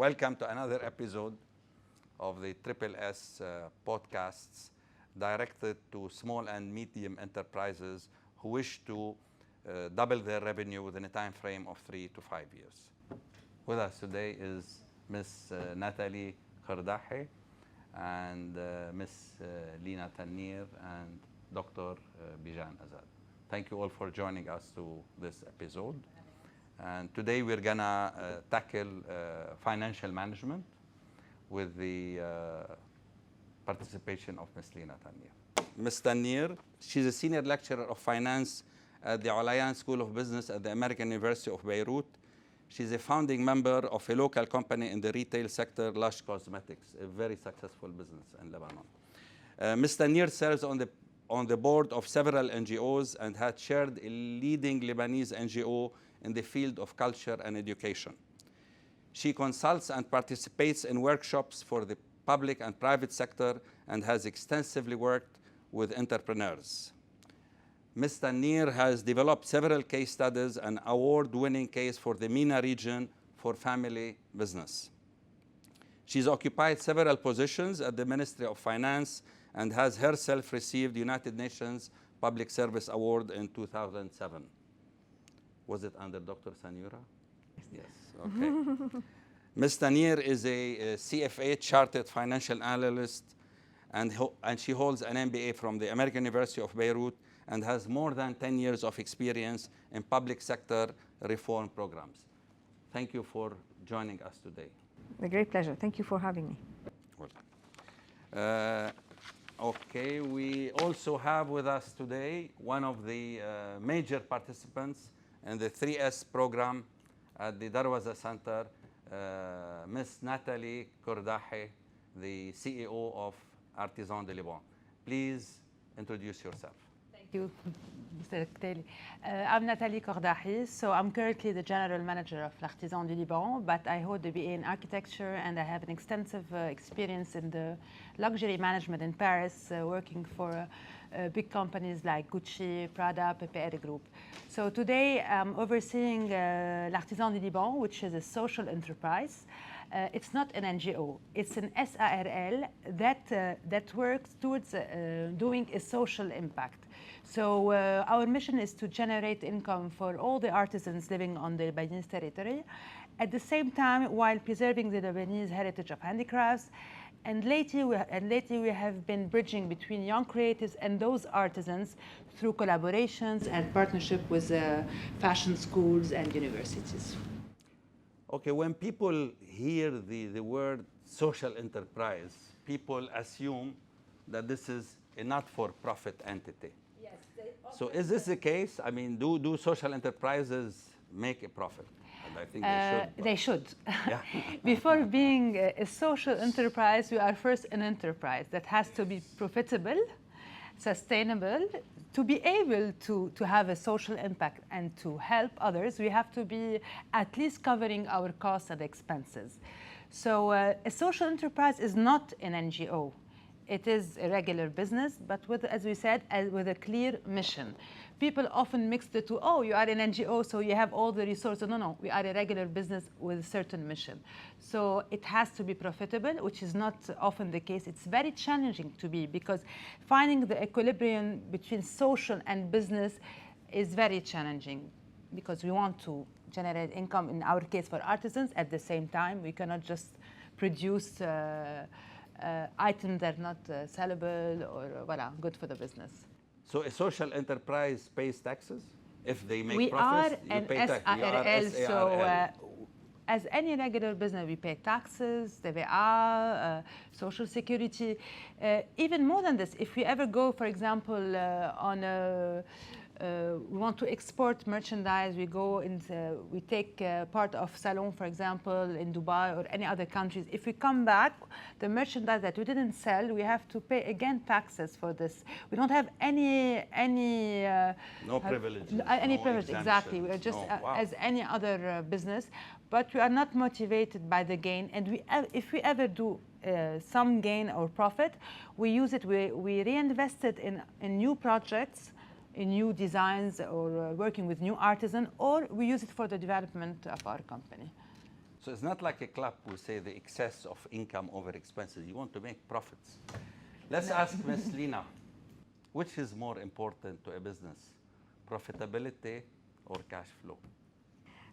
Welcome to another episode of the SSS podcasts directed to small and medium enterprises who wish to double their revenue within a time frame of 3 to 5 years. With us today is Ms. Nathalie Kordahi and Ms. Lina Tannir and Dr. Bijan Azad. Thank you all for joining us to this episode. And today we're gonna tackle financial management with the participation of Ms. Lina Tannir. Ms. Tannir, she's a senior lecturer of finance at the Alliance School of Business at the American University of Beirut. She's a founding member of a local company in the retail sector, Lush Cosmetics, a very successful business in Lebanon. Ms. Tannir serves on the board of several NGOs and had chaired a leading Lebanese NGO in the field of culture and education. She consults and participates in workshops for the public and private sector and has extensively worked with entrepreneurs. Ms. Tannir has developed several case studies and award-winning case for the MENA region for family business. She's occupied several positions at the Ministry of Finance and has herself received United Nations Public Service Award in 2007. Was it under Dr. Sanura? Yes, okay. Ms. Tannir is a CFA, Chartered Financial Analyst, and she holds an MBA from the American University of Beirut and has more than 10 years of experience in public sector reform programs. Thank you for joining us today. A great pleasure. Thank you for having me. Welcome. Okay, we also have with us today one of the major participants in the 3S program at the Darwaza Center, Ms. Nathalie Kordahi, the CEO of L'Artisan du Liban. Please introduce yourself. Thank you, Mr. Kteily. I'm Nathalie Kordahi, so I'm currently the General Manager of L'Artisan du Liban, but I hold a BA in architecture and I have an extensive experience in the luxury management in Paris, working for big companies like Gucci, Prada, PPR Group. So today I'm overseeing L'Artisan du Liban, which is a social enterprise. It's not an NGO, it's an SARL that works towards doing a social impact. So our mission is to generate income for all the artisans living on the Lebanese territory, at the same time while preserving the Lebanese heritage of handicrafts. And lately we have been bridging between young creatives and those artisans through collaborations and partnership with fashion schools and universities. Okay, when people hear the word social enterprise, people assume that this is a not-for-profit entity. Yes. So is this the case? I mean, do social enterprises make a profit? And I think they should. They should. Yeah. Before being a social enterprise, we are first an enterprise that has to be profitable, sustainable. To be able to have a social impact and to help others, we have to be at least covering our costs and expenses. So a social enterprise is not an NGO. It is a regular business, but with, as we said, with a clear mission. People often mix the two. Oh, you are an NGO, so you have all the resources. No, we are a regular business with a certain mission. So it has to be profitable, which is not often the case. It's very challenging to be, because finding the equilibrium between social and business is very challenging, because we want to generate income, in our case for artisans. At the same time, we cannot just produce items that are not sellable or good for the business. So a social enterprise pays taxes? If they make we profits, are you pay taxes. So as any regular business, we pay taxes, TVA, social security. Even more than this, if we ever go, for example, we want to export merchandise, we take part of salon, for example, in Dubai or any other countries. If we come back, the merchandise that we didn't sell, we have to pay again taxes for this. We don't have any no privileges. Any no privilege, exactly. We are just as any other business, but we are not motivated by the gain. And if we ever do some gain or profit, we use it, we reinvest it in new projects, in new designs, or working with new artisans, or we use it for the development of our company. So it's not like a club who say the excess of income over expenses. You want to make profits. Let's ask Ms. Lina, which is more important to a business, profitability or cash flow?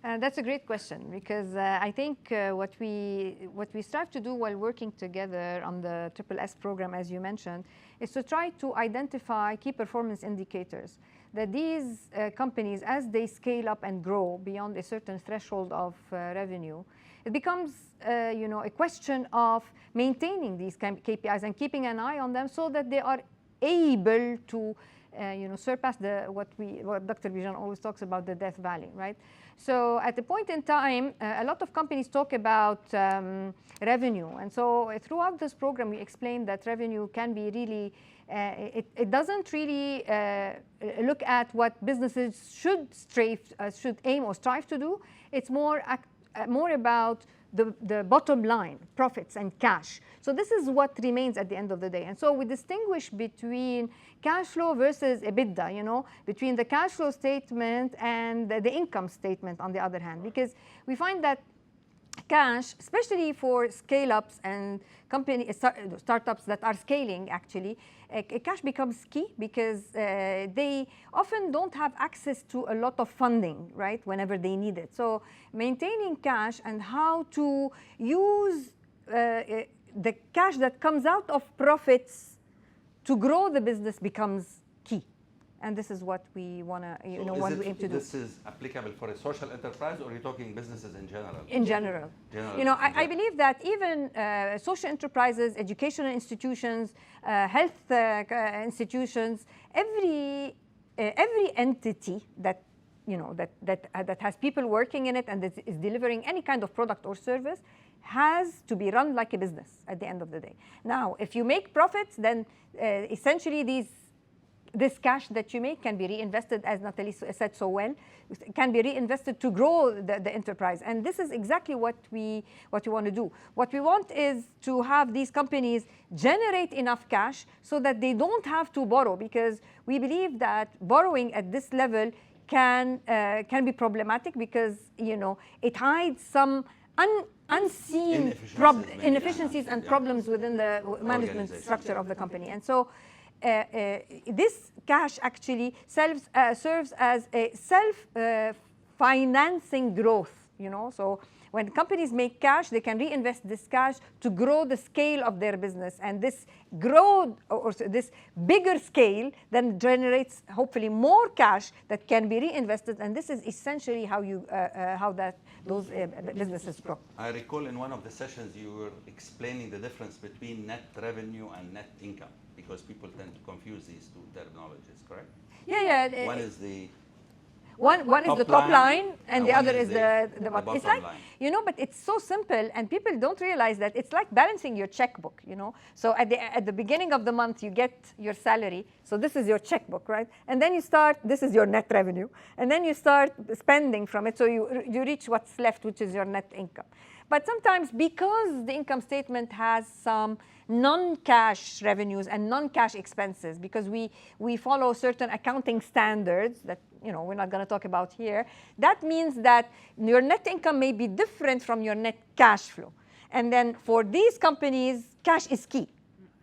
That's a great question, because I think what we strive to do while working together on the SSS program, as you mentioned, is to try to identify key performance indicators that these companies, as they scale up and grow beyond a certain threshold of revenue, it becomes a question of maintaining these KPIs and keeping an eye on them so that they are able to surpass what Dr. Bijan always talks about, the death valley, right? So at the point in time, a lot of companies talk about revenue. And so throughout this program, we explained that revenue can be really, it doesn't really look at what businesses should aim or strive to do. It's more about the bottom line, profits and cash. So this is what remains at the end of the day. And so we distinguish between cash flow versus EBITDA, between the cash flow statement and the income statement on the other hand, because we find that cash, especially for scale-ups and startups that are scaling, actually, cash becomes key because they often don't have access to a lot of funding, right, whenever they need it. So maintaining cash and how to use the cash that comes out of profits to grow the business becomes key. And this is what we want to, what we aim to do. This is applicable for a social enterprise, or are you talking businesses in general? In general. I believe that even social enterprises, educational institutions, health institutions, every entity that that has people working in it and that is delivering any kind of product or service has to be run like a business at the end of the day. Now, if you make profits, then essentially this cash that you make can be reinvested, as Nathalie said so well, can be reinvested to grow the enterprise. And this is exactly what we want to do. What we want is to have these companies generate enough cash so that they don't have to borrow, because we believe that borrowing at this level can be problematic, because it hides some unseen inefficiencies and problems within the management structure of the company. And so this cash actually serves as a self-financing growth, So when companies make cash, they can reinvest this cash to grow the scale of their business. And this this bigger scale then generates hopefully more cash that can be reinvested. And this is essentially how those businesses grow. I recall in one of the sessions you were explaining the difference between net revenue and net income, because people tend to confuse these two terminologies, correct? Yeah. One is the top line, and the other is the bottom. It's like, line. But it's so simple, and people don't realize that it's like balancing your checkbook, So at the beginning of the month, you get your salary. So this is your checkbook, right? And then this is your net revenue. And then you start spending from it. So you reach what's left, which is your net income. But sometimes, because the income statement has some non-cash revenues and non-cash expenses, because we follow certain accounting standards that we're not going to talk about here, that means that your net income may be different from your net cash flow. And then for these companies, cash is key.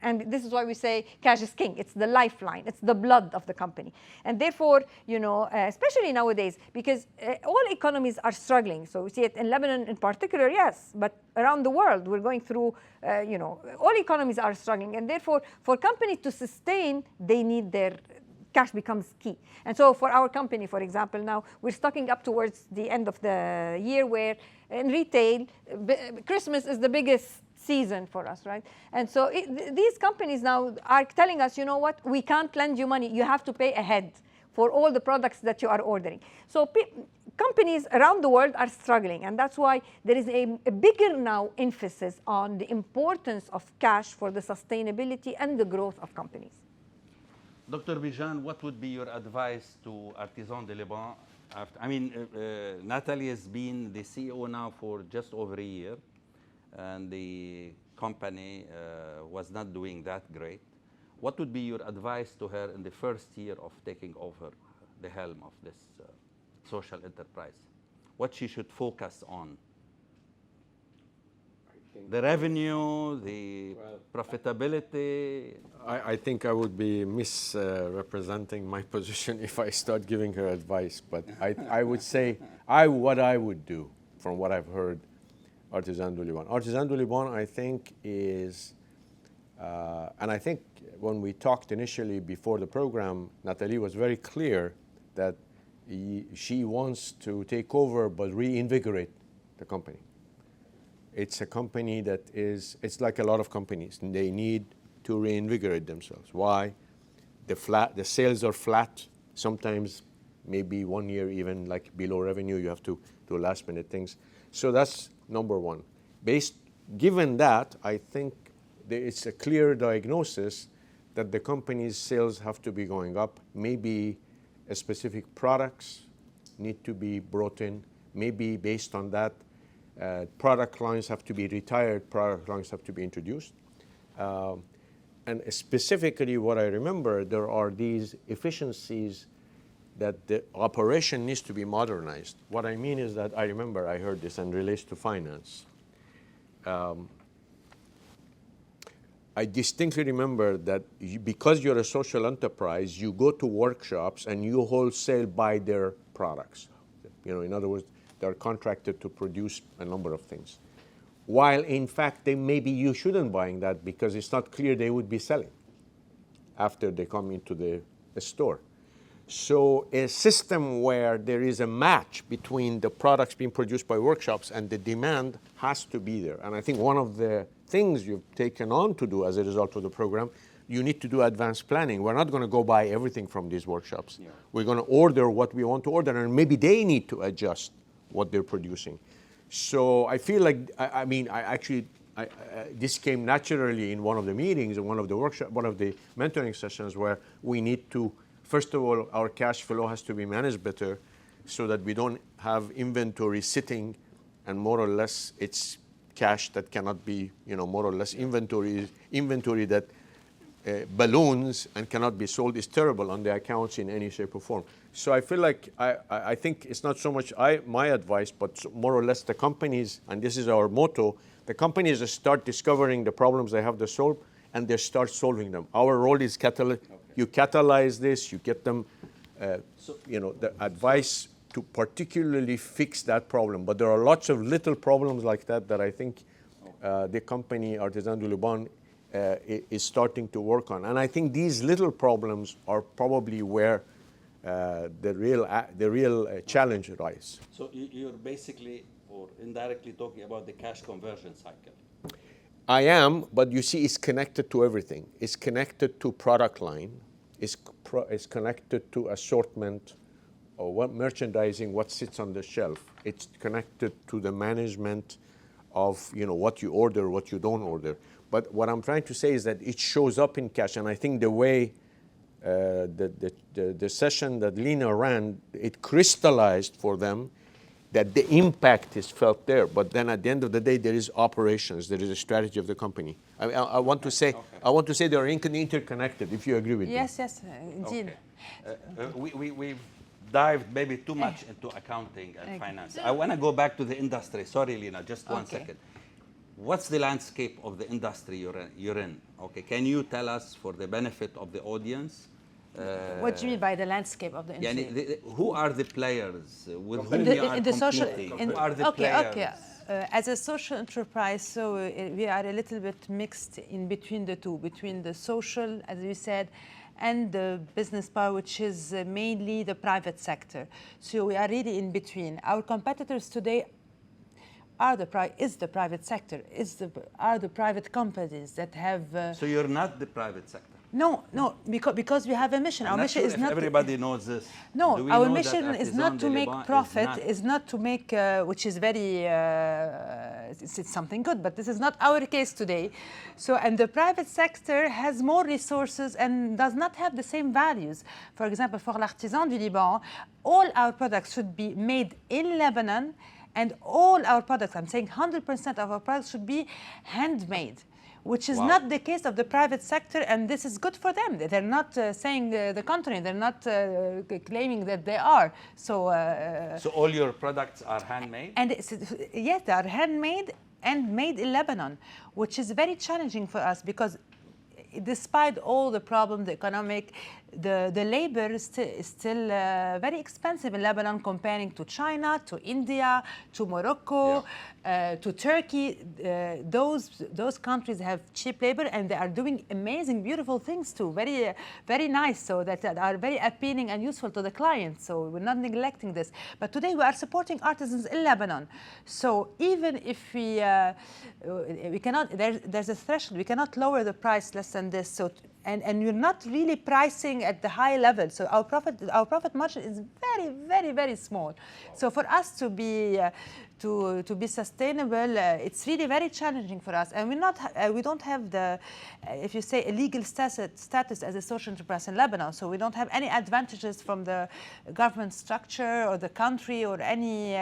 And this is why we say cash is king. It's the lifeline. It's the blood of the company. And therefore, especially nowadays, because all economies are struggling. So we see it in Lebanon in particular, yes, but around the world, we're going through, all economies are struggling. And therefore, for companies to sustain, they need their cash becomes key. And so for our company, for example, now we're stocking up towards the end of the year, where in retail, Christmas is the biggest season for us, right? And so these companies now are telling us, you know what, we can't lend you money. You have to pay ahead for all the products that you are ordering. So companies around the world are struggling, and that's why there is a bigger now emphasis on the importance of cash for the sustainability and the growth of companies. Dr. Bijan, what would be your advice to Artisans du Liban? Nathalie has been the CEO now for just over a year, and the company was not doing that great. What would be your advice to her in the first year of taking over the helm of this social enterprise? What she should focus on? The revenue, the profitability. I think I would be misrepresenting my position if I start giving her advice. But I would say what I would do from what I've heard, Artisan du Liban. Artisan du Liban, I think, is, and I think when we talked initially before the program, Nathalie was very clear that she wants to take over but reinvigorate the company. It's a company that it's like a lot of companies. They need to reinvigorate themselves. Why? The sales are flat. Sometimes maybe 1 year even like below revenue, you have to do last minute things. So that's number one. Given that, I think it's a clear diagnosis that the company's sales have to be going up. Maybe specific products need to be brought in. Maybe based on that, product lines have to be retired, product lines have to be introduced. And specifically what I remember, there are these efficiencies that the operation needs to be modernized. What I mean is that I remember I heard this and relates to finance. I distinctly remember that because you're a social enterprise, you go to workshops and you wholesale buy their products. In other words, they're contracted to produce a number of things. While in fact, maybe you shouldn't buying that because it's not clear they would be selling after they come into the store. So a system where there is a match between the products being produced by workshops and the demand has to be there. And I think one of the things you've taken on to do as a result of the program, you need to do advanced planning. We're not going to go buy everything from these workshops. Yeah. We're going to order what we want to order, and maybe they need to adjust what they're producing. So I feel like, this came naturally in one of the meetings, in one of the workshop, one of the mentoring sessions where we need to, first of all, our cash flow has to be managed better so that we don't have inventory sitting and more or less it's cash that cannot be, more or less inventory that balloons and cannot be sold is terrible on the accounts in any shape or form. So I feel like I think it's not so much my advice, but more or less the companies, and this is our motto, the companies start discovering the problems they have to solve and they start solving them. Our role is you catalyze this, you get them, the advice to particularly fix that problem. But there are lots of little problems like that I think the company Artisan du Liban is starting to work on. And I think these little problems are probably where the real challenge arises. So you're basically or indirectly talking about the cash conversion cycle. I am, but you see, it's connected to everything. It's connected to product line. It's connected to assortment or what merchandising, what sits on the shelf. It's connected to the management of what you order, what you don't order. But what I'm trying to say is that it shows up in cash, and I think the way the session that Lina ran, it crystallized for them that the impact is felt there. But then at the end of the day, there is operations, there is a strategy of the company. I want to say they are interconnected. If you agree with me. Yes, indeed. We've dived maybe too much into accounting and finance. I want to go back to the industry. Sorry, Lina, just 1 second. What's the landscape of the industry you're in? Okay, can you tell us for the benefit of the audience? What do you mean by the landscape of the industry? Who are the players with whom you are competing? Who are the players? As a social enterprise, so we are a little bit mixed in between the two, between the social, as you said, and the business part, which is mainly the private sector. So we are really in between. Our competitors today are the private sector, are the private companies that have... So you're not the private sector? No, because we have a mission. Our mission is not... Everybody knows this. No, our mission is not to make profit, is not to make, which is very, it's something good, but this is not our case today. So, and the private sector has more resources and does not have the same values. For example, for L'Artisan du Liban, all our products should be made in Lebanon, and all our products, I'm saying 100% of our products should be handmade, which is not the case of the private sector, and this is good for them. They're not saying the contrary. They're not claiming that they are. So all your products are handmade? And yes, they are handmade, and made in Lebanon, which is very challenging for us because despite all the problems, the economic, the labor is still very expensive in Lebanon comparing to China, to India, to Morocco, to Turkey. Those countries have cheap labor and they are doing amazing, beautiful things too, very, very nice, so that are very appealing and useful to the clients. So we're not neglecting this. But today we are supporting artisans in Lebanon. So even if we cannot, there's a threshold, we cannot lower the price less than this. So and you're not really pricing at the high level. So our profit margin is very, very, very small. Wow. So for us to be sustainable, it's really very challenging for us. And we don't have the, if you say, a legal status as a social enterprise in Lebanon. So we don't have any advantages from the government structure or the country or any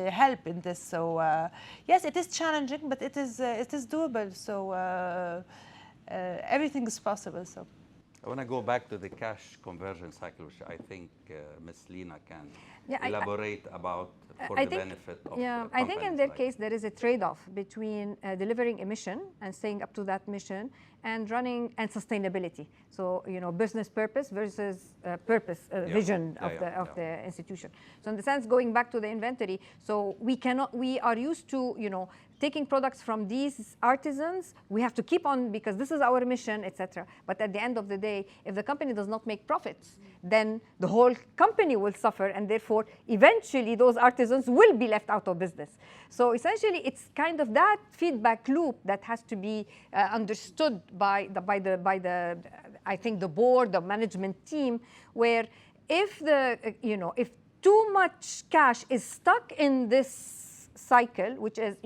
help in this. So yes, it is challenging, but it is doable. So. Everything is possible. So I want to go back to the cash conversion cycle, which I think Ms. Lina can elaborate about for the benefit of I think in their case there is a trade-off between delivering a mission and staying up to that mission and running and sustainability. So business purpose versus vision of the institution. So in the sense, going back to the inventory, so we are used to taking products from these artisans. We have to keep on because this is our mission, etc. But at the end of the day, if the company does not make profits, then the whole company will suffer, and therefore eventually those artisans will be left out of business. So essentially, it's kind of that feedback loop that has to be understood by the I think the board, the management team, where if if too much cash is stuck in this cycle, which is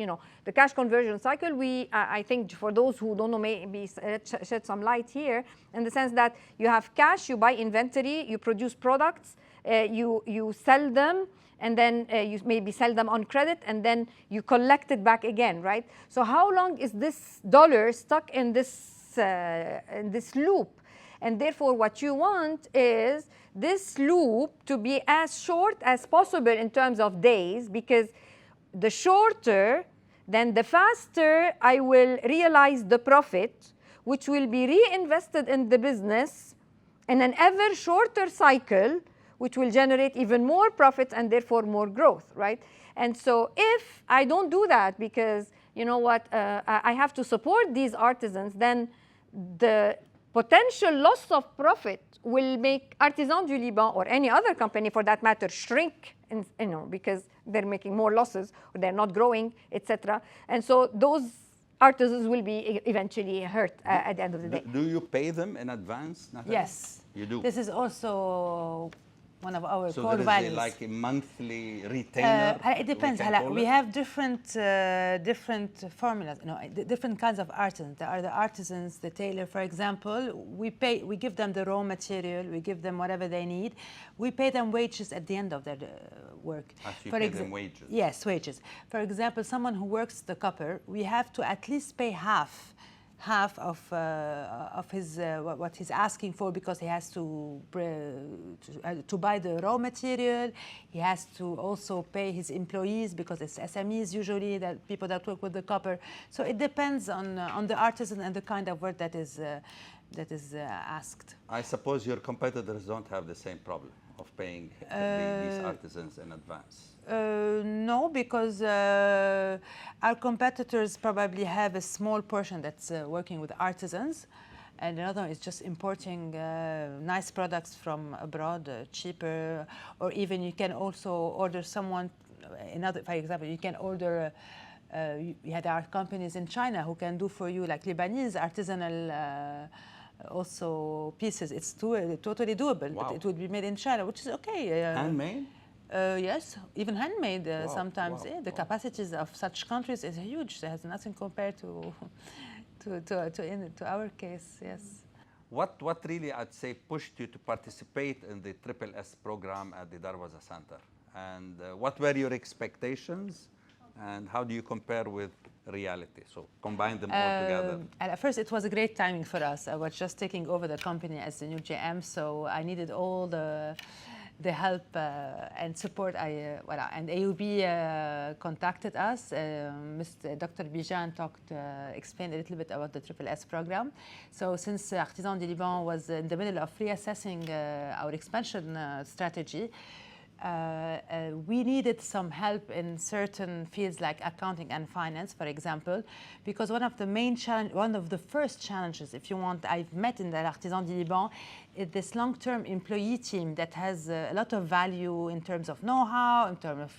the cash conversion cycle, I think for those who don't know, maybe shed some light here, in the sense that you have cash, you buy inventory, you produce products, you sell them, and then you maybe sell them on credit, and then you collect it back again, right? So how long is this dollar stuck in this loop? And therefore, what you want is this loop to be as short as possible in terms of days, because the shorter, then the faster I will realize the profit, which will be reinvested in the business in an ever shorter cycle, which will generate even more profits and therefore more growth, right? And so if I don't do that because, I have to support these artisans, then the potential loss of profit will make Artisan du Liban or any other company for that matter shrink, because they're making more losses or they're not growing, etc. And so those artisans will be eventually hurt at the end of the day. Do you pay them in advance, Nathalie? Yes. You do? This is also one of our so core there is values. Like a monthly retainer? It depends. We have different formulas, different kinds of artisans. There are the artisans, the tailor, for example. We give them the raw material, we give them whatever they need. We pay them wages at the end of their work. You pay them wages? Yes, wages. For example, someone who works the copper, we have to at least pay half of his what he's asking for, because he has to buy the raw material. He has to also pay his employees, because it's SMEs usually, that people that work with the copper. So it depends on the artisan and the kind of work that is asked. I suppose your competitors don't have the same problem of paying these artisans in advance. No, because our competitors probably have a small portion that's working with artisans, and another is just importing nice products from abroad, cheaper, or even you can also order someone, for example, you can order, you had our companies in China who can do for you like Lebanese artisanal also pieces. It's totally doable. Wow. But it would be made in China, which is okay. Handmade? Yes, even handmade sometimes. Wow. The capacities of such countries is huge. There has nothing compared to our case. Yes. What really, I'd say, pushed you to participate in the SSS program at the Darwaza Center? And what were your expectations? And how do you compare with reality? So combine them all together. At first, it was a great timing for us. I was just taking over the company as the new GM, so I needed all the the help and support. And AUB contacted us. Dr. Bijan explained a little bit about the SSS program. So since Artisan du Liban was in the middle of reassessing our expansion strategy, we needed some help in certain fields like accounting and finance, for example, because one of the first challenges, if you want, I've met in the L'Artisan du Liban is this long-term employee team that has a lot of value in terms of know-how, in terms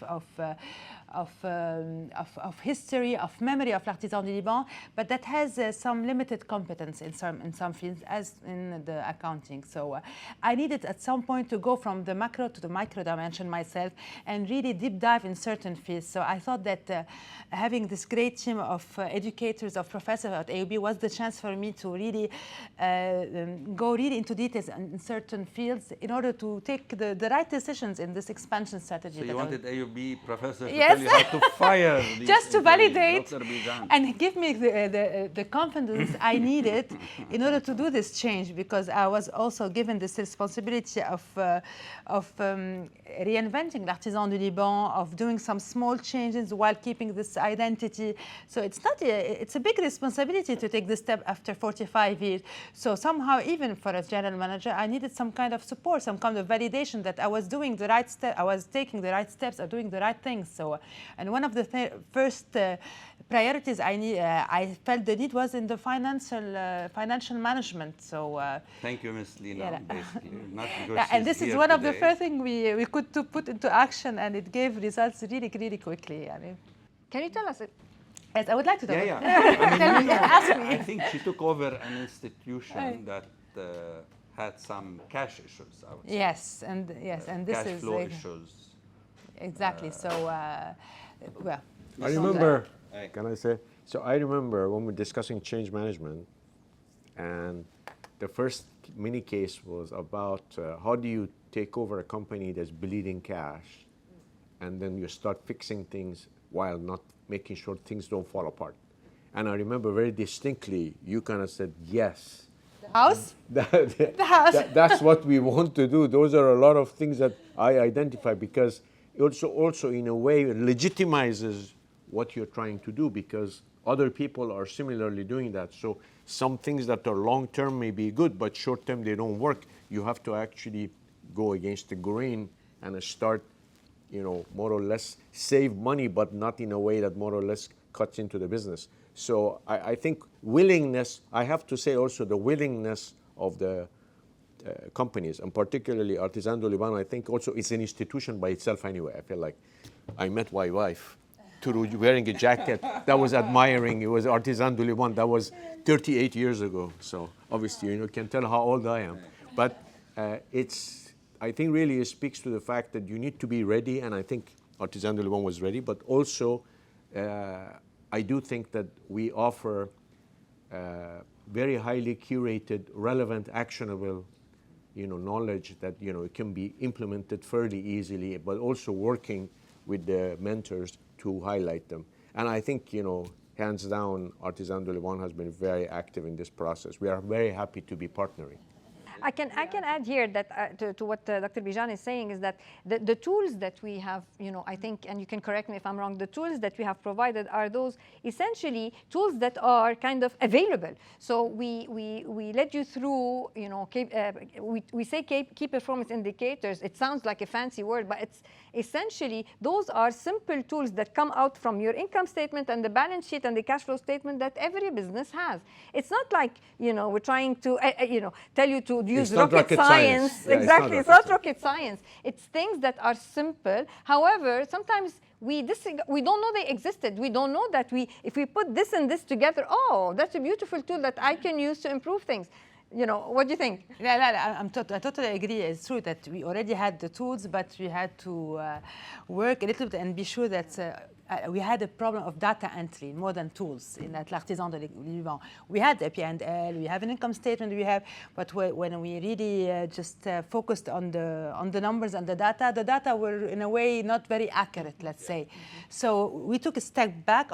of history, of memory of L'Artisan du Liban, but that has some limited competence in some fields, as in the accounting. So I needed at some point to go from the macro to the micro dimension myself and really deep dive in certain fields. So I thought that having this great team of educators, of professors at AUB was the chance for me to really go really into details in certain fields in order to take the right decisions in this expansion strategy. So you wanted AUB professors yes. to tell you how to fire these just to validate Bijan. and give me the confidence I needed in order to do this change, because I was also given this responsibility of reinventing L'Artisan du Liban, of doing some small changes while keeping this identity. So it's a big responsibility to take this step after 45 years. So somehow, even for a general manager, I needed some kind of support, some kind of validation that I was doing the right step, I was taking the right steps, or doing the right things. So, and one of the first priorities I felt the need was in the financial management. So thank you, Ms. Lina. Yeah. Basically, not and this is one of the today. first things we could put into action, and it gave results really, really quickly. Can you tell us? Yes, I would like to know. Yeah. I mean, Ask me. I think she took over an institution that had some cash issues, I would say. Yes, and this cash is flow issues. exactly. So, well, I remember, can I say? So I remember when we're discussing change management, and the first mini case was about how do you take over a company that's bleeding cash, and then you start fixing things while not making sure things don't fall apart. And I remember very distinctly, you kind of said, yes. the house? The house. That's what we want to do. Those are a lot of things that I identify, because it also in a way legitimizes what you're trying to do, because other people are similarly doing that. So some things that are long-term may be good, but short-term they don't work. You have to actually go against the grain and start, more or less save money, but not in a way that more or less cuts into the business. So I think willingness, I have to say also the willingness of the companies, and particularly Artisan du Liban, I think also it's an institution by itself anyway. I feel like I met my wife through wearing a jacket that was admiring. It was Artisan du Liban. That was 38 years ago. So obviously, you can tell how old I am. But I think really it speaks to the fact that you need to be ready, and I think Artisan du Liban was ready, but also I do think that we offer very highly curated, relevant, actionable knowledge that it can be implemented fairly easily, but also working with the mentors to highlight them. And I think hands down, Artisan du Liban has been very active in this process. We are very happy to be partnering. I can add here that to what Dr. Bijan is saying is that the tools that we have, I think, and you can correct me if I'm wrong, the tools that we have provided are those essentially tools that are kind of available. So we led you through, we say key performance indicators. It sounds like a fancy word, but it's essentially those are simple tools that come out from your income statement and the balance sheet and the cash flow statement that every business has. It's not like we're trying to tell you to use rocket science. Yeah, exactly, it's not rocket science. It's things that are simple. However, sometimes we don't know they existed. We don't know that if we put this and this together, oh, that's a beautiful tool that I can use to improve things. What do you think? I totally agree. It's true that we already had the tools, but we had to work a little bit and be sure that we had a problem of data entry more than tools in L'Artisan du Liban. We had the P&L, we have an income statement, but when we really just focused on the numbers and the data were in a way not very accurate, let's say. So we took a step back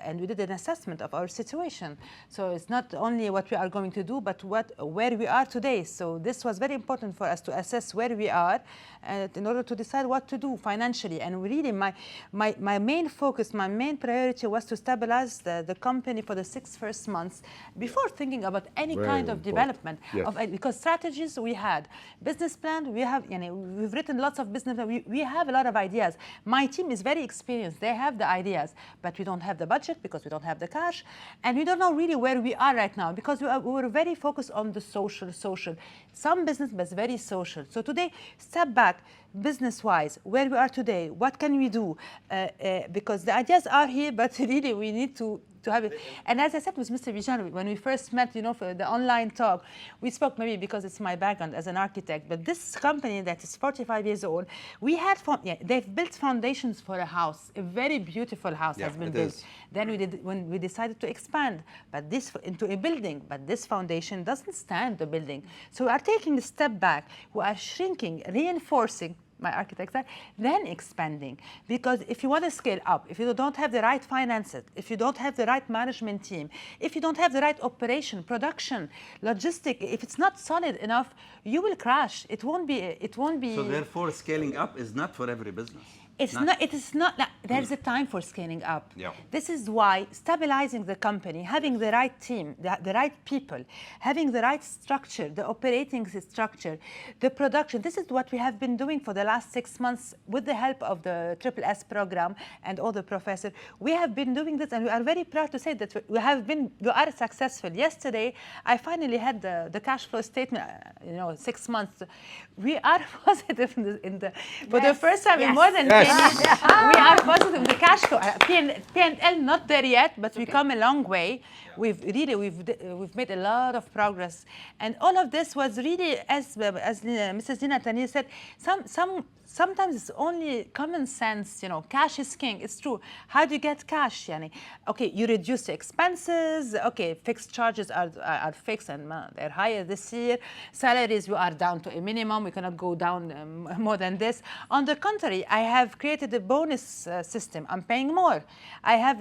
and we did an assessment of our situation. So it's not only what we are going to do, but where we are today. So this was very important for us to assess where we are in order to decide what to do financially. And really my main focus, my main priority was to stabilize the company for the 6 first months before thinking about any kind of development. Because strategies we had, business plan, we've written lots of business plans, we have a lot of ideas. My team is very experienced, they have the ideas, but we don't have the budget because we don't have the cash, and we don't know really where we are right now because we were very focused on the social. Some business was very social. So today, step back, business-wise, where we are today, what can we do? Because the ideas are here, but really we need to have it. And as I said with Mr. Bijan, when we first met, for the online talk, we spoke maybe because it's my background as an architect, but this company that is 45 years old, they've built foundations for a house. A very beautiful house has been built. Then when we decided to expand, into a building, but this foundation doesn't stand the building. So we are taking a step back, we are shrinking, reinforcing, my architects are, then expanding. Because if you want to scale up, if you don't have the right finances, if you don't have the right management team, if you don't have the right operation, production, logistic, if it's not solid enough, you will crash. It won't be. So therefore, scaling up is not for every business. It is not. There's a time for scaling up. Yeah. This is why stabilizing the company, having the right team, the right people, having the right structure, the operating structure, the production. This is what we have been doing for the last 6 months with the help of the SSS Program and all the professors. We have been doing this, and we are very proud to say that we are successful. Yesterday, I finally had the cash flow statement. 6 months. We are positive for the first time in more than 10 years. We are positive in the cash flow. P&L not there yet, but we come a long way. We've made a lot of progress, and all of this was really, as Mrs. Lina Tannir said, sometimes it's only common sense. Cash is king. It's true. How do you get cash? Okay, you reduce the expenses. Okay, fixed charges are fixed and they're higher this year. Salaries, we are down to a minimum. We cannot go down more than this. On the contrary, I have created a bonus system. I'm paying more. I have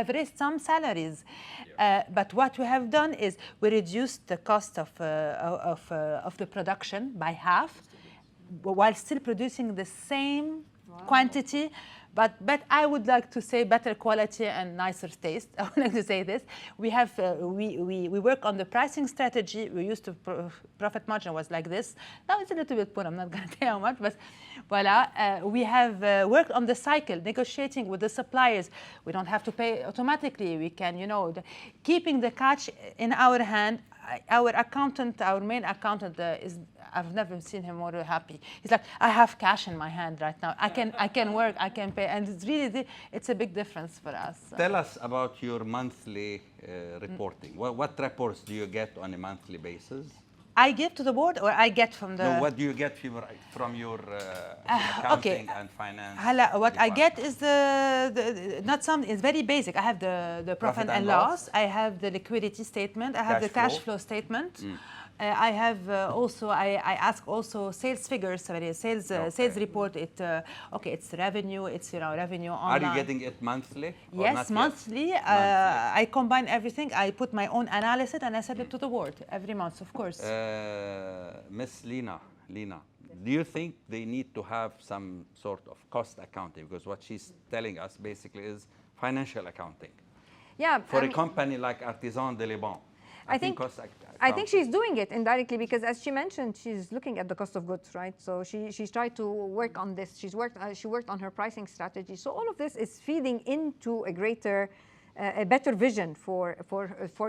raised some salaries, but what we have done is we reduced the cost of the production by half, while still producing the same quantity, but I would like to say better quality and nicer taste. I would like to say this. We have we work on the pricing strategy. We used to profit margin was like this. Now it's a little bit poor. I'm not going to tell you how much, but voila. We have worked on the cycle, negotiating with the suppliers. We don't have to pay automatically. We can, keeping the cash in our hand. Our accountant, our main accountant, I've never seen him more happy. He's like, I have cash in my hand right now. I can work, I can pay, and it's a big difference for us. Tell us about your monthly reporting. What reports do you get on a monthly basis? I give to the board, or I get from the... No, what do you get from your accounting and finance? What I get is not something, it's very basic. I have the profit and loss. I have the liquidity statement. I have the cash flow statement. I have also, I ask also sales figures, sales report. It's revenue, it's revenue online. Are you getting it monthly? Yes, monthly. I combine everything. I put my own analysis and I send it to the board every month, of course. Miss Lina, do you think they need to have some sort of cost accounting? Because what she's telling us basically is financial accounting. Yeah. For a company like Artisan du Liban. I think she's doing it indirectly because, as she mentioned, she's looking at the cost of goods, right? So she's tried to work on this. She worked on her pricing strategy. So all of this is feeding into a better vision for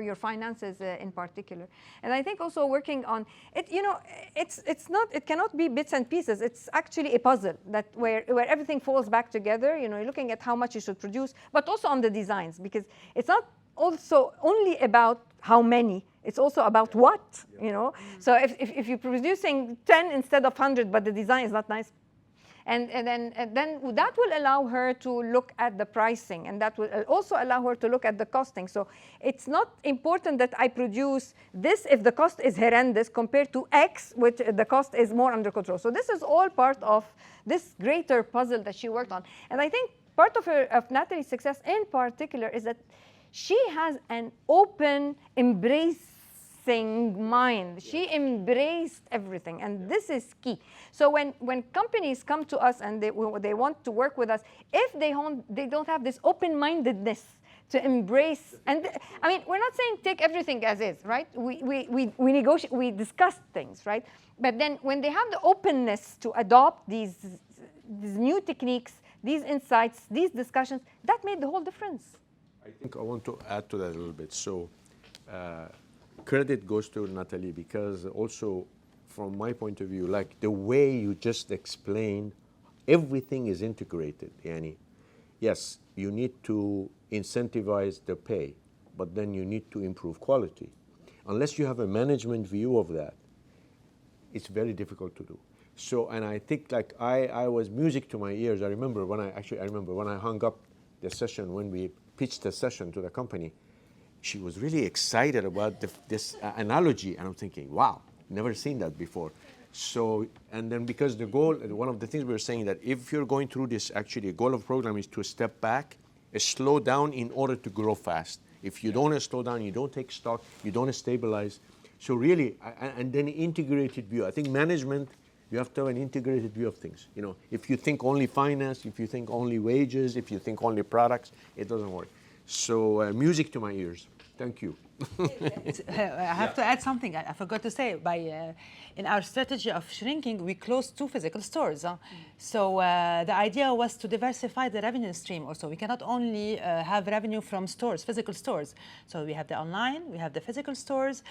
your finances in particular. And I think also working on it, it cannot be bits and pieces. It's actually a puzzle where everything falls back together. You're looking at how much you should produce, but also on the designs, because it's not also only about how many, it's also about what, So if you're producing 10 instead of 100, but the design is not nice, And then that will allow her to look at the pricing, and that will also allow her to look at the costing. So it's not important that I produce this if the cost is horrendous compared to X, which the cost is more under control. So this is all part of this greater puzzle that she worked on. And I think part of Nathalie's success in particular is that she has an open, embracing mind. She embraced everything, and this is key. So when companies come to us and they want to work with us, if they don't have this open-mindedness to embrace, and I mean, we're not saying take everything as is, right? We negotiate, we discuss things, right? But then when they have the openness to adopt these new techniques, these insights, these discussions, that made the whole difference. I think I want to add to that a little bit. So credit goes to Nathalie, because also from my point of view, like the way you just explained, everything is integrated. Yani, yes, you need to incentivize the pay, but then you need to improve quality. Unless you have a management view of that, it's very difficult to do. So, and I think like I was music to my ears. I remember when I hung up the session, when we pitched the session to the company, she was really excited about this analogy, and I'm thinking, wow, never seen that before. So, and then because the goal, one of the things we were saying that if you're going through this, actually, the goal of the program is to step back, slow down in order to grow fast. If you don't slow down, you don't take stock, you don't stabilize. So really, and then integrated view. I think management, you have to have an integrated view of things. You know, if you think only finance, if you think only wages, if you think only products, it doesn't work. So music to my ears. Thank you. I have to add something. I forgot to say. In our strategy of shrinking, we closed 2 physical stores. So the idea was to diversify the revenue stream also. We cannot only have revenue from stores, physical stores. So we have the online, we have the physical stores,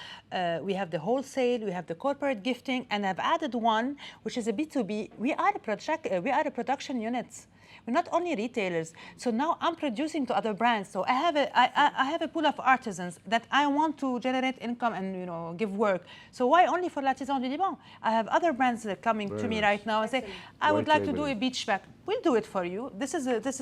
we have the wholesale, we have the corporate gifting, and I've added one, which is a B2B. We are a production unit. We're not only retailers. So now I'm producing to other brands. So I have a pool of artisans that I want to generate income and give work. So why only for L'Artisan du Liban? I have other brands that are coming to me right now and say, I would like to do a beach bag. We'll do it for you. This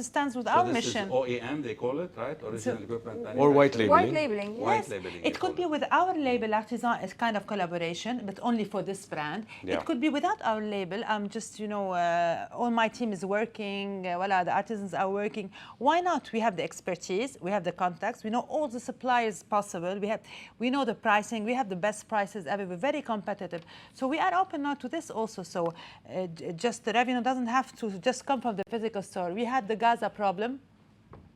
stands with our mission. So this is OEM, they call it, right? Original equipment. Or white labeling. White labeling, yes. White labeling. It could be with our label, Artisan, is kind of collaboration, but only for this brand. Yeah. It could be without our label. I'm just, all my team is working, the artisans are working. Why not? We have the expertise, we have the contacts, we know all the suppliers possible, we know the pricing, we have the best prices ever, we're very competitive. So we are open now to this also. So just the revenue doesn't have to just come from the physical store. We had the Gaza problem.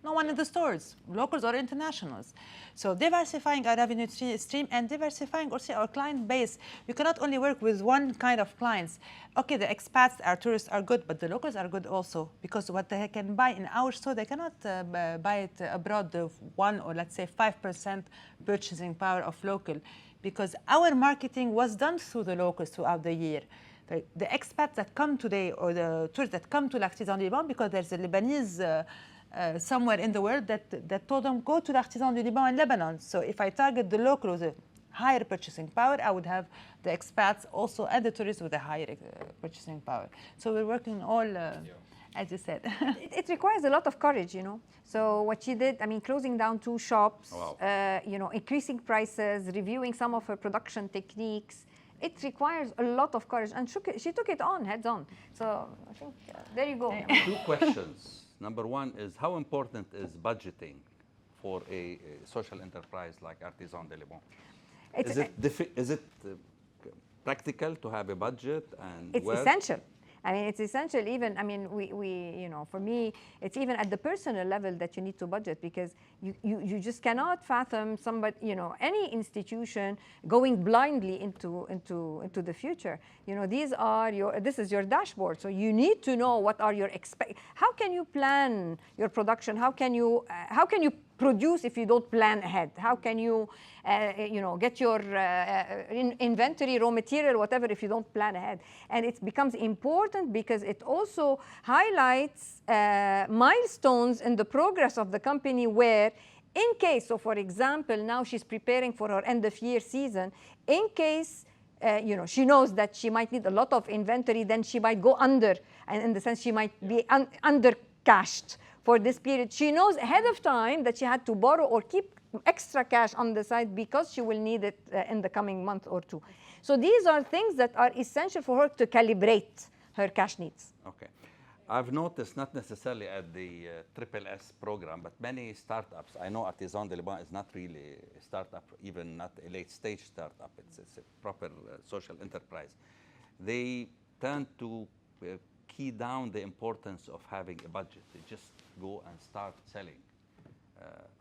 No one in the stores, locals or internationals. So diversifying our revenue stream and diversifying also our client base. We cannot only work with one kind of clients. Okay, the expats, our tourists are good, but the locals are good also, because what they can buy in our store, they cannot buy it abroad, the 1 or let's say 5% purchasing power of local, because our marketing was done through the locals throughout the year. The expats that come today, or the tourists that come to L'Artisan du Liban, because there's a Lebanese somewhere in the world that told them, go to L'Artisan du Liban in Lebanon. So if I target the local with a higher purchasing power, I would have the expats also and the tourists with a higher purchasing power. So we're working all, as you said. It requires a lot of courage, So what she did, closing down 2 shops, wow. Increasing prices, reviewing some of her production techniques. It requires a lot of courage, and she took it on, heads on. So I think, there you go. 2 questions. Number 1 is, how important is budgeting for a social enterprise like Artisan du Liban? Is it practical to have a budget? And it's essential. It's essential. Even we for me, it's even at the personal level that you need to budget, because you just cannot fathom somebody, any institution going blindly into the future. This is your dashboard, so you need to know what are your how can you plan your production? How can you produce if you don't plan ahead? How can you get your inventory, raw material, whatever, if you don't plan ahead? And it becomes important because it also highlights milestones in the progress of the company, where in case, so for example, now she's preparing for her end of year season, in case she knows that she might need a lot of inventory, then she might go under, and in the sense she might be under cashed for this period. She knows ahead of time that she had to borrow or keep extra cash on the side because she will need it in the coming month or two. So these are things that are essential for her to calibrate her cash needs. Okay. I've noticed, not necessarily at the SSS program, but many startups, I know Artisan du Liban is not really a startup, even not a late stage startup, it's a proper social enterprise. They tend to key down the importance of having a budget. They just go and start selling.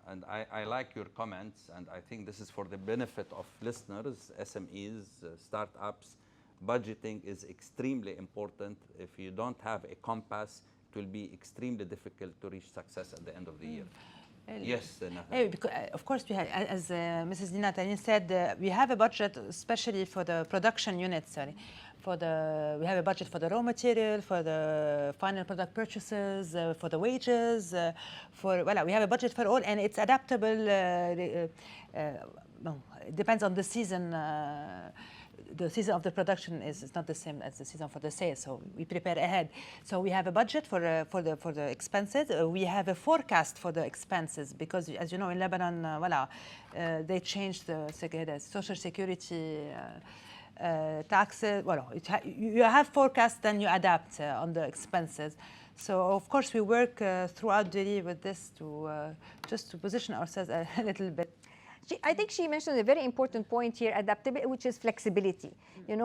And I like your comments, and I think this is for the benefit of listeners, SMEs, startups. Budgeting is extremely important. If you don't have a compass, it will be extremely difficult to reach success at the end of the year. Yes, Nathalie. Because, of course, we have, as Mrs. Lina Tannir said, we have a budget, especially for the production units. We have a budget for the raw material, for the final product purchases, for the wages, we have a budget for all, and it's adaptable. It depends on the season. The season of the production is not the same as the season for the sales, so we prepare ahead. So we have a budget for the expenses. We have a forecast for the expenses because, as you know, in Lebanon, they changed the social security taxes. You have forecasts, then you adapt on the expenses. So of course we work throughout the year with this to just to position ourselves a little bit. I think she mentioned a very important point here, adaptability, which is flexibility.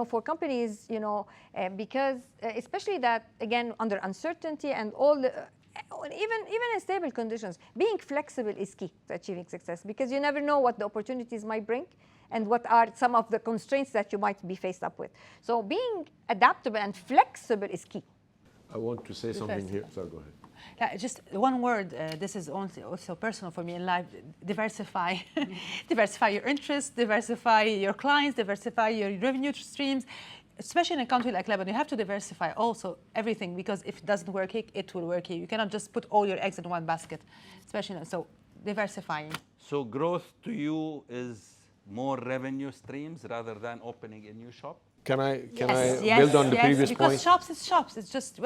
For companies, because especially that, again, under uncertainty and all the, even in stable conditions, being flexible is key to achieving success, because you never know what the opportunities might bring and what are some of the constraints that you might be faced up with. So being adaptable and flexible is key. I want to say something here. Sorry, go ahead. Just one word, this is also personal for me in life, diversify. Diversify your interests, diversify your clients, diversify your revenue streams. Especially in a country like Lebanon, you have to diversify also everything, because if it doesn't work here, it will work here. You cannot just put all your eggs in one basket, especially, so diversifying. So growth to you is more revenue streams rather than opening a new shop? Can I build on the previous point? Because shops is shops. It's just,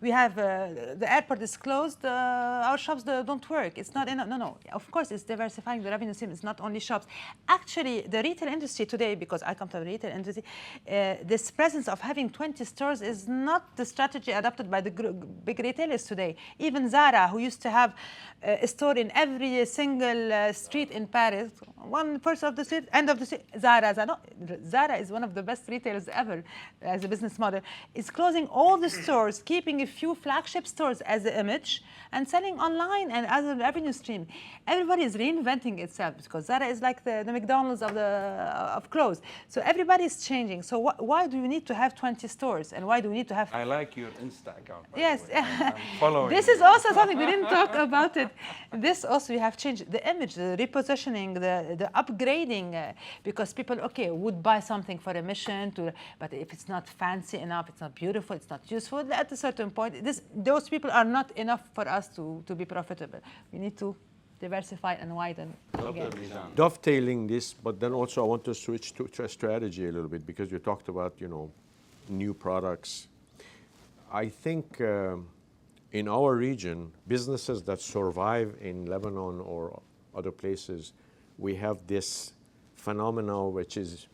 we have, the airport is closed, our shops don't work. It's not enough. No. Of course, it's diversifying the revenue stream. It's not only shops. Actually, the retail industry today, because I come from the retail industry, this presence of having 20 stores is not the strategy adopted by the big retailers today. Even Zara, who used to have a store in every single street in Paris, one person of the street, end of the street, Zara is one of the best retailers ever as a business model, is closing all the stores, keeping a few flagship stores as an image, and selling online and as a revenue stream. Everybody is reinventing itself, because Zara is like the McDonald's of clothes. So everybody is changing. So why do you need to have 20 stores, and why do we need to have? I like your Insta account. Yes, I'm following. This is also something we didn't talk about it. This also you have changed the image, the repositioning, the upgrading, because people would buy something for a mission, but if it's not fancy enough, it's not beautiful, it's not useful, at a certain point, those people are not enough for us to be profitable. We need to diversify and widen. Dovetailing this, but then also I want to switch to strategy a little bit, because you talked about, new products. I think in our region, businesses that survive in Lebanon or other places, we have this phenomenon which is,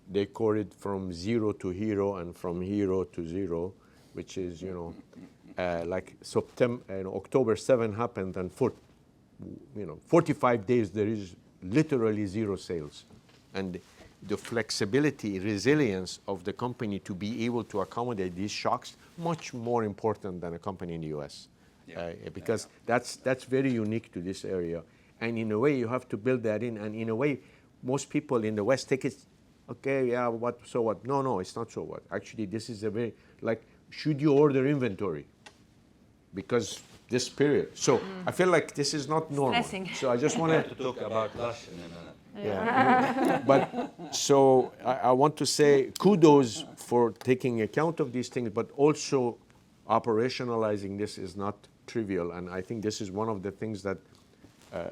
they call it from zero to hero and from hero to zero, which is, like September, October 7 happened, and for 45 days there is literally zero sales. And the flexibility, resilience of the company to be able to accommodate these shocks, much more important than a company in the US. Because that's very unique to this area. And in a way, you have to build that in. And in a way, most people in the West take it, so what? No, it's not so what. Actually, this is a very, should you order inventory? Because this period. So I feel like this is not normal. Stressing. So I just want to talk about Lush in a minute. Yeah. But so I want to say kudos for taking account of these things, but also operationalizing this is not trivial. And I think this is one of the things that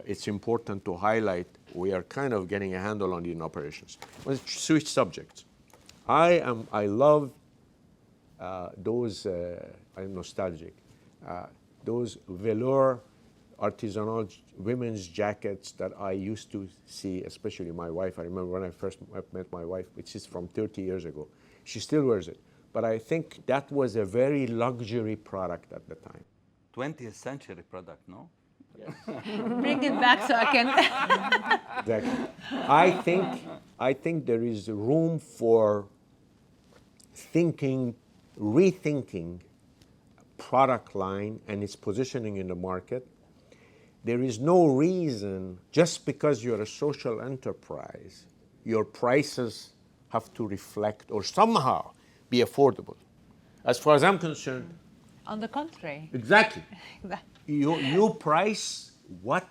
it's important to highlight. We are kind of getting a handle on the operations. Let's switch subjects. I love those, I'm nostalgic, those velour artisanal women's jackets that I used to see, especially my wife. I remember when I first met my wife, which is from 30 years ago. She still wears it. But I think that was a very luxury product at the time. 20th century product, no? Bring it back so I can. Exactly. I think there is room for rethinking product line and its positioning in the market. There is no reason, just because you're a social enterprise, your prices have to reflect or somehow be affordable. As far as I'm concerned. On the contrary. Exactly. You price what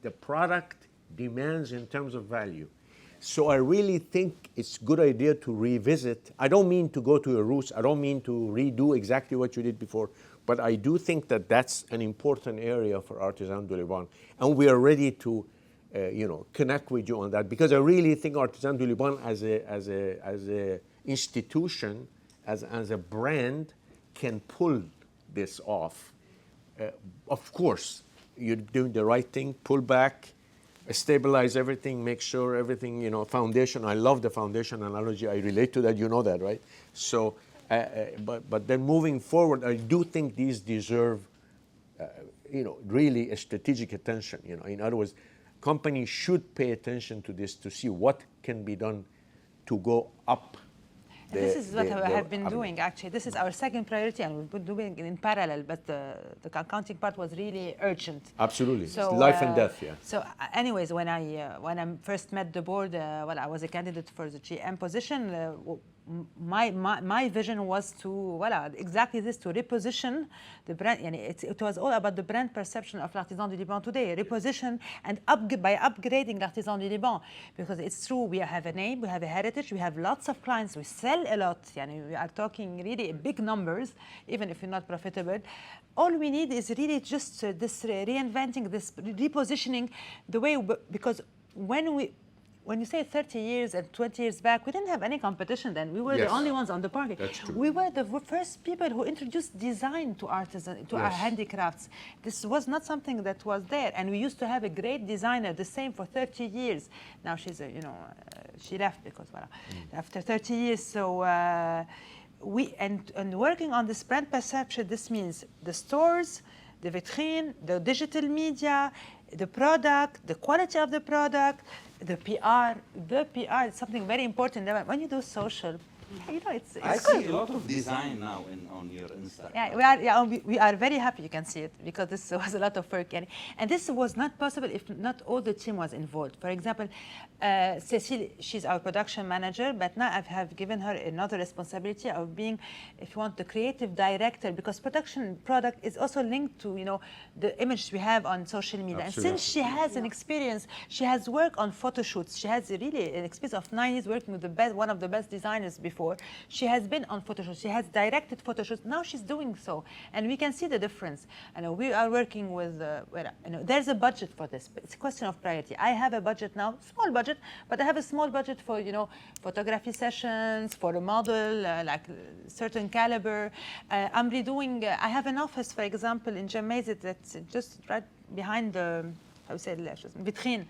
the product demands in terms of value. So I really think it's a good idea to revisit. I don't mean to go to your roots. I don't mean to redo exactly what you did before. But I do think that that's an important area for Artisans du Liban. And we are ready to connect with you on that. Because I really think Artisans du Liban as a institution, as a brand, can pull this off. Of course, you're doing the right thing, pull back, stabilize everything, make sure everything, foundation. I love the foundation analogy. I relate to that, you know that, right? So, but then moving forward, I do think these deserve, really a strategic attention. In other words, companies should pay attention to this to see what can be done to go up. This is what I have been doing, actually. This is our second priority, and we've been doing it in parallel, but the accounting part was really urgent. Absolutely. So, it's life and death, yeah. So anyways, when I first met the board, I was a candidate for the GM position. My vision was to, exactly this, to reposition the brand. It was all about the brand perception of L'Artisan du Liban today, reposition and by upgrading L'Artisan du Liban. Because it's true, we have a name, we have a heritage, we have lots of clients, we sell a lot. We are talking really big numbers, even if we're not profitable. All we need is really just this reinventing, this repositioning the way, because when you say 30 years and 20 years back, we didn't have any competition then. We were the only ones on the market. That's true. We were the first people who introduced design to artisans, to our handicrafts. This was not something that was there. And we used to have a great designer, the same for 30 years. Now she's, she left because, after 30 years. So and working on this brand perception, this means the stores, the vitrine, the digital media, the product, the quality of the product, the PR is something very important. When you do social, it's I see a lot of design now on your Instagram. Yeah, we are very happy you can see it, because this was a lot of work. And this was not possible if not all the team was involved. For example, Cécile, she's our production manager, but now I have given her another responsibility of being, if you want, the creative director, because production product is also linked to, the image we have on social media. Absolutely. And since she has an experience, she has worked on photo shoots. She has really an experience of 9 years working with one of the best designers before. She has been on photo shoots. She has directed photo shoots. Now she's doing so, and we can see the difference. We are working with. There's a budget for this. It's a question of priority. I have a budget now, small budget, but I have a small budget for photography sessions, for a model like certain caliber. I'm redoing. I have an office, for example, in Jamaica that's just right behind the vitrine.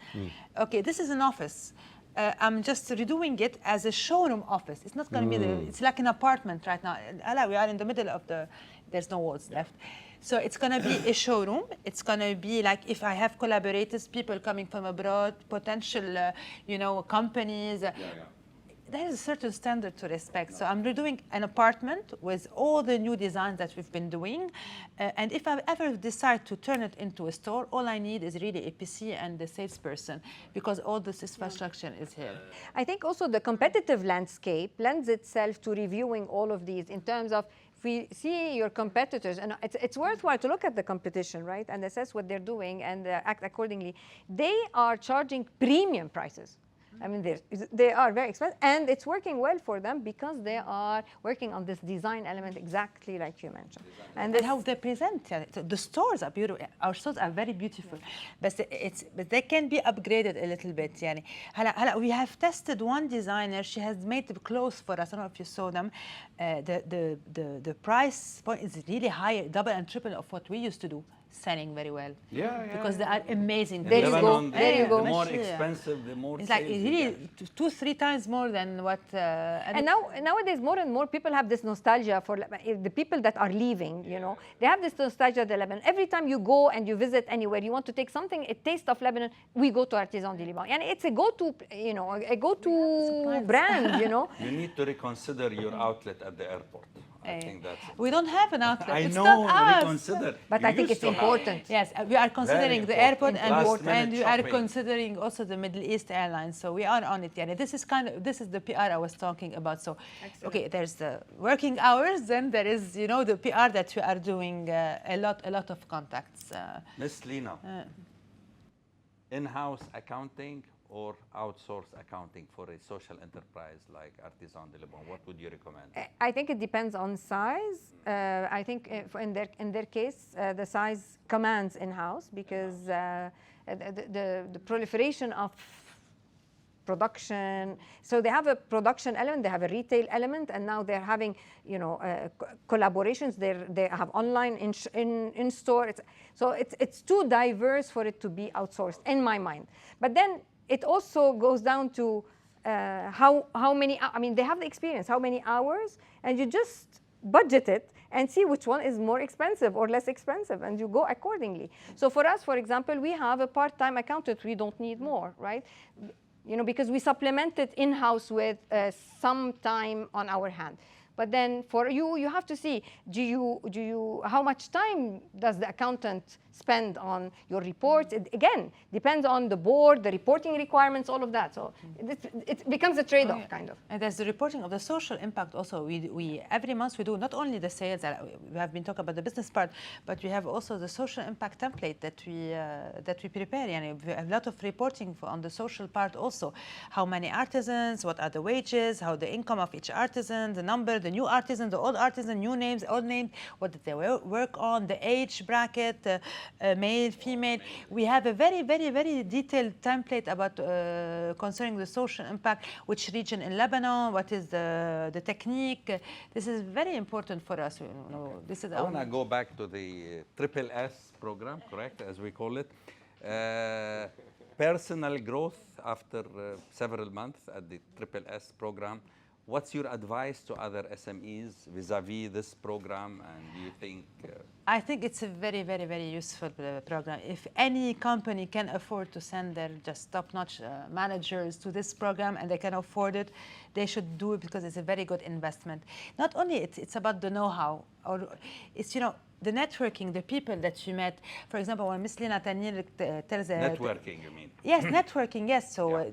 Okay, this is an office. I'm just redoing it as a showroom office. It's not going to be it's like an apartment right now. We are in the middle of there's no walls left. So it's going to be a showroom. It's going to be like if I have collaborators, people coming from abroad, potential, companies. There is a certain standard to respect. So I'm redoing an apartment with all the new designs that we've been doing. And if I ever decide to turn it into a store, all I need is really a PC and a salesperson, because all this infrastructure is here. I think also the competitive landscape lends itself to reviewing all of these in terms of, if we see your competitors, and it's worthwhile to look at the competition, right, and assess what they're doing and act accordingly. They are charging premium prices. I mean, they are very expensive, and it's working well for them because they are working on this design element exactly like you mentioned. And how they present. The stores are beautiful. Our stores are very beautiful, but they can be upgraded a little bit. يعني. We have tested one designer. She has made the clothes for us. I don't know if you saw them. The price point is really high, double and triple of what we used to do. Selling very well. Because they are amazing. There you go. There you go. The more expensive, the more. It's like really 2-3 times more than what. And nowadays, more and more people have this nostalgia for the people that are leaving. You know, they have this nostalgia of Lebanon. Every time you go and you visit anywhere, you want to take something, a taste of Lebanon. We go to Artisan du Liban, and it's a go-to, a go-to brand. You know. You need to reconsider your outlet at the airport. I think that's it. We don't have an outlet. I it's know, not us. reconsider. But I think it's important. Yes, we are considering the airport and we are shopping. considering also the Middle East Airlines. So we are on it. Yeah, this is the PR I was talking about. So, okay, there's the working hours, then there is the PR that we are doing a lot of contacts. Miss Lina, in-house accounting or outsourced accounting for a social enterprise like Artisan du Liban? What would you recommend? I think it depends on size. I think in their case, the size commands in-house because the proliferation of production. So they have a production element, they have a retail element, and now they're having collaborations. They have online in store. So it's too diverse for it to be outsourced in my mind. But then it also goes down to how many, I mean, they have the experience, how many hours, and you just budget it and see which one is more expensive or less expensive, and you go accordingly. So for us, for example, we have a part-time accountant. We don't need more, right? Because we supplement it in-house with some time on our hand. But then for you have to see, how much time does the accountant spend on your reports? It, again, depends on the board, the reporting requirements, all of that. So it becomes a trade-off, kind of. And there's the reporting of the social impact also. We every month we do not only the sales, we have been talking about the business part, but we have also the social impact template that we prepare. And we have a lot of reporting on the social part also. How many artisans, what are the wages, how the income of each artisan, the number, the new artisan, the old artisan, new names, old names, what did they work on, the age bracket, male, female. We have a very, very, very detailed template about concerning the social impact, which region in Lebanon, what is the technique. This is very important for us. This is I want to go back to the SSS program, correct, as we call it. Personal growth after several months at the SSS program. What's your advice to other SMEs vis-a-vis this program, and do you think? I think it's a very, very, very useful program. If any company can afford to send their just top-notch managers to this program and they can afford it, they should do it because it's a very good investment. Not only it's about the know-how, or it's the networking, the people that you met. For example, when Miss Lina Tannir tells networking, you mean? Yes, networking, yes. So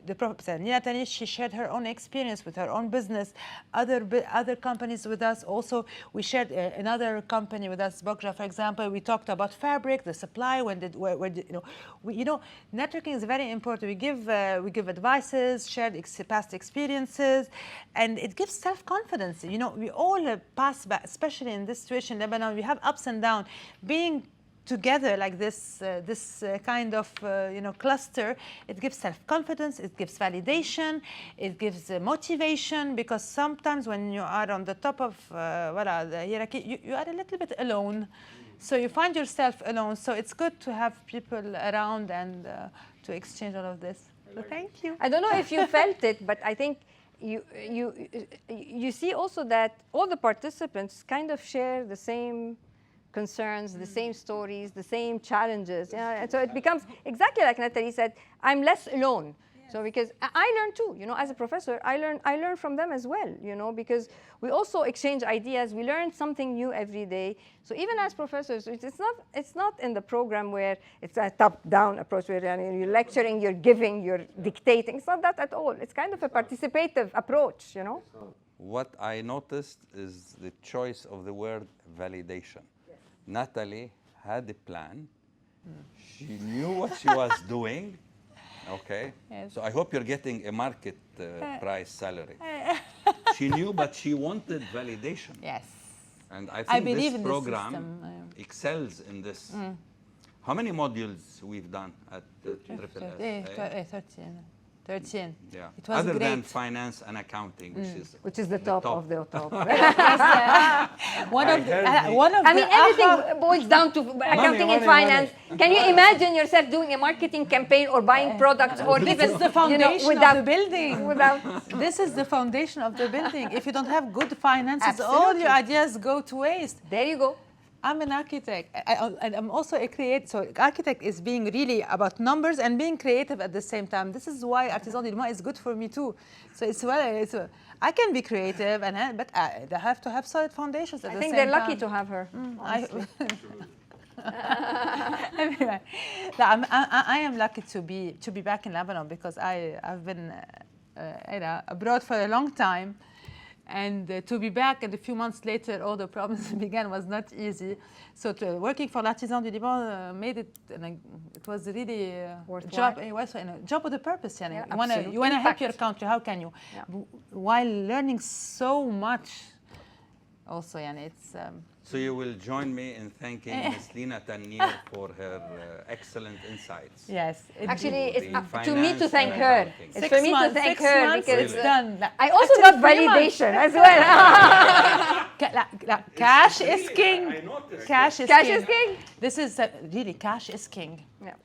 the professor, Lina Tannir, she shared her own experience with her own business, other companies with us. Also, we shared another company with us, Bogra, for example. We talked about fabric, the supply, networking is very important. We give advices, shared past experiences, and it gives self-confidence. We all pass by, especially in this situation in Lebanon, we have ups and downs. Being together like this kind of cluster, it gives self-confidence, it gives validation, it gives motivation, because sometimes when you are on the top of the hierarchy, you are a little bit alone. So you find yourself alone. So it's good to have people around and to exchange all of this. So thank you. I don't know if you felt it, but I think you see also that all the participants kind of share the same concerns, the same stories, the same challenges. And so it becomes exactly like Nathalie said, I'm less alone. Yes. So because I learn too, as a professor, I learn from them as well, because we also exchange ideas. We learn something new every day. So even as professors, it's not in the program where it's a top-down approach where you're lecturing, you're giving, you're dictating. It's not that at all. It's kind of a participative approach, What I noticed is the choice of the word validation. Nathalie had a plan. She knew what she was doing, Okay. Yes. So I hope you're getting a market price salary. She knew, but she wanted validation. Yes. And I think believe this in this program system, excels in this. How many modules we've done at Triple S? 13. Yeah. It was Other great. than finance and accounting, Which is the top of the top. One of I mean, everything boils down to accounting and finance. Can you imagine yourself doing a marketing campaign or buying products or This even is the foundation without of the building. This is the foundation of the building. If you don't have good finances, all Absolutely. your ideas go to waste. There you go. I'm an architect, and I'm also a creator. So architect is being really about numbers and being creative at the same time. This is why Artisan du Liban is good for me too. So I can be creative, but I have to have solid foundations at the same time. I think they're lucky to have her. Anyway, I am lucky to be back in Lebanon because I've been abroad for a long time. And to be back and a few months later, all the problems began was not easy. So working for L'Artisan du Liban made it, it was really a job. It was a job with a purpose. Yeah, you want to help your country. How can you? Yeah. While learning so much, also, it's. So you will join me in thanking Ms. Lina Tannir for her excellent insights. Yes. Actually, it's The to me to finance thank and her. accounting. It's for me to thank her because it's done. I also got validation as well. Cash is king. Cash is king. This is really cash is king. Yeah.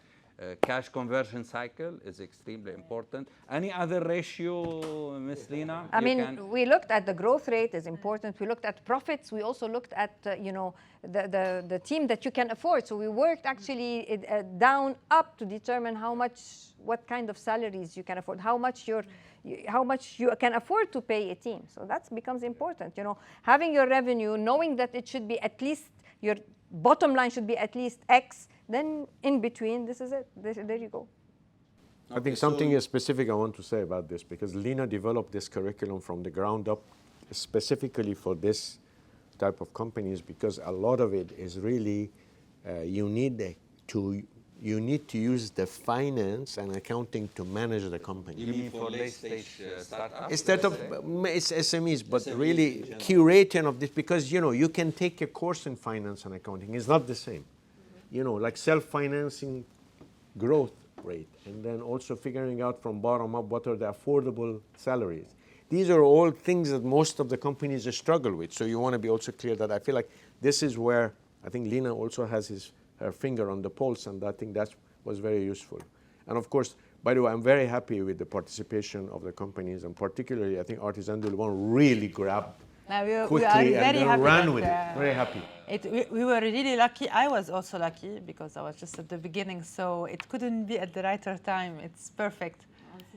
Cash conversion cycle is extremely important. Any other ratio, Ms. Lina? I mean, we looked at the growth rate is important. We looked at profits. We also looked at, the team that you can afford. So we worked actually down up to determine what kind of salaries you can afford, how much you can afford to pay a team. So that becomes important. Having your revenue, knowing that it should be at least, your bottom line should be at least X, then in between, this is it. There you go. I think something specific I want to say about this, because Lina developed this curriculum from the ground up specifically for this type of companies, because a lot of it is really you need to use the finance and accounting to manage the company. You mean for late stage startups? It's SMEs, but really curating of this, because you can take a course in finance and accounting. It's not the same. Like self-financing growth rate, and then also figuring out from bottom up what are the affordable salaries. These are all things that most of the companies struggle with. So you want to be also clear that I feel like this is where I think Lina also has her finger on the pulse, and I think that was very useful. And of course, by the way, I'm very happy with the participation of the companies, and particularly I think Artisan du Liban really grabbed quickly and then ran with it. Very happy. We were really lucky. I was also lucky because I was just at the beginning, so it couldn't be at the right time. It's perfect.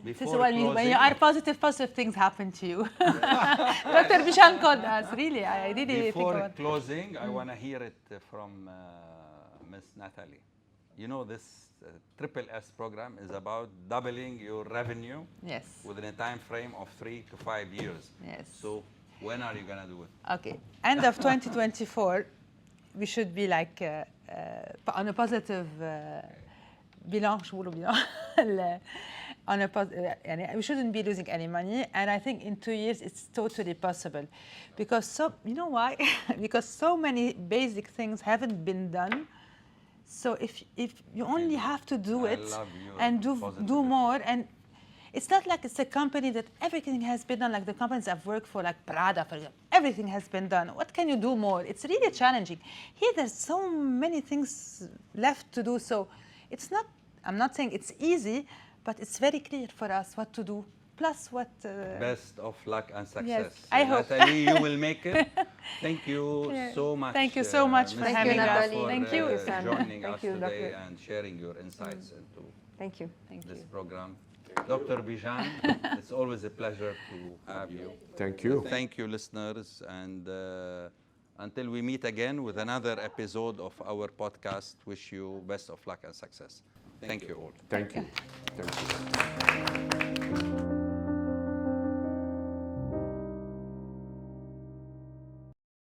This is when you are positive things happen to you. Dr. Bijan called us. Really, I really think about it. Before closing, I want to hear it from Ms. Nathalie. This Triple S program is about doubling your revenue within a time frame of 3 to 5 years. Yes. So when are you going to do it? Okay. End of 2024, we should be like on a positive bilan. We shouldn't be losing any money, and I think in 2 years it's totally possible, because you know why? Because so many basic things haven't been done. So if you only have to do it and do more, and it's not like it's a company that everything has been done, like the companies I've worked for, like Prada, for example, everything has been done. What can you do more? It's really challenging. Here, there's so many things left to do. So I'm not saying it's easy, but it's very clear for us what to do. Plus what... Best of luck and success. Yes, I hope. Nathalie, you will make it. Thank you so much. Thank you so much for having us. Thank you, joining us today and sharing your insights into this program. Dr. Bijan, it's always a pleasure to have you. Thank you. Thank you, listeners. And until we meet again with another episode of our podcast, wish you best of luck and success. Thank you all. Thank you. Thank you.